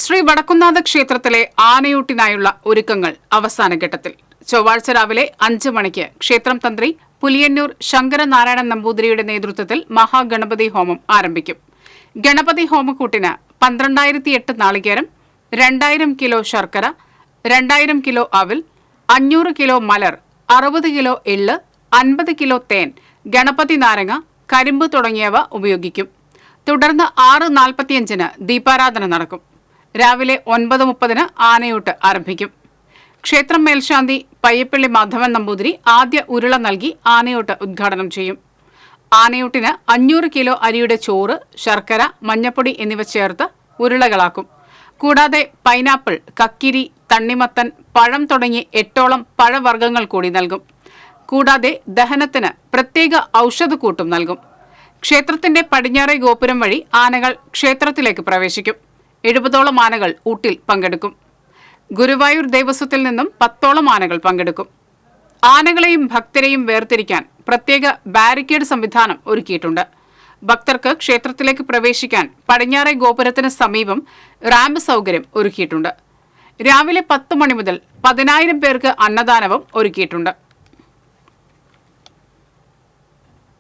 ശ്രീ വടക്കുംനാഥ ക്ഷേത്രത്തിലെ ആനയൂട്ടിനായുള്ള ഒരുക്കങ്ങൾ അവസാന ഘട്ടത്തിൽ. ചൊവ്വാഴ്ച രാവിലെ 5 മണിക്ക് ക്ഷേത്രം തന്ത്രി പുലിയന്നൂർ ശങ്കരനാരായണൻ നമ്പൂതിരിയുടെ നേതൃത്വത്തിൽ മഹാഗണപതി ഹോമം ആരംഭിക്കും. ഗണപതി ഹോമക്കൂട്ടിന് 12,008 നാളികേരം, 2000 കിലോ ശർക്കര, 2000 കിലോ അവിൽ, 500 കിലോ മലർ, 60 കിലോ എള്ള്, 50 കിലോ തേൻ, ഗണപതി നാരങ്ങ, കരിമ്പ് തുടങ്ങിയവ ഉപയോഗിക്കും. തുടർന്ന് 6:45 ദീപാരാധന നടക്കും. രാവിലെ 9:30 ആനയൂട്ട് ആരംഭിക്കും. ക്ഷേത്രം മേൽശാന്തി പയ്യപ്പള്ളി മാധവൻ നമ്പൂതിരി ആദ്യ ഉരുള നൽകി ആനയൂട്ട് ഉദ്ഘാടനം ചെയ്യും. ആനയൂട്ടിന് 500 കിലോ അരിയുടെ ചോറ്, ശർക്കര, മഞ്ഞപ്പൊടി എന്നിവ ചേർത്ത് ഉരുളകളാക്കും. കൂടാതെ പൈനാപ്പിൾ, കക്കിരി, തണ്ണിമത്തൻ, പഴം തുടങ്ങി 8ഓളം പഴവർഗ്ഗങ്ങൾ കൂടി നൽകും. കൂടാതെ ദഹനത്തിന് പ്രത്യേക ഔഷധക്കൂട്ടും നൽകും. ക്ഷേത്രത്തിന്റെ പടിഞ്ഞാറേ ഗോപുരം വഴി ആനകൾ ക്ഷേത്രത്തിലേക്ക് പ്രവേശിക്കും. 70ഓളം ആനകൾ ഊട്ടിൽ പങ്കെടുക്കും. ഗുരുവായൂർ ദേവസ്വത്തിൽ നിന്നും 10ഓളം ആനകൾ പങ്കെടുക്കും. ആനകളെയും ഭക്തരെയും വേർതിരിക്കാൻ പ്രത്യേക ബാരിക്കേഡ് സംവിധാനം ഒരുക്കിയിട്ടുണ്ട്. ഭക്തർക്ക് ക്ഷേത്രത്തിലേക്ക് പ്രവേശിക്കാൻ പടിഞ്ഞാറേ ഗോപുരത്തിന് സമീപം റാമ്പ് സൗകര്യം ഒരുക്കിയിട്ടുണ്ട്. രാവിലെ 10 മണി മുതൽ 10,000 പേർക്ക് അന്നദാനവും ഒരുക്കിയിട്ടുണ്ട്.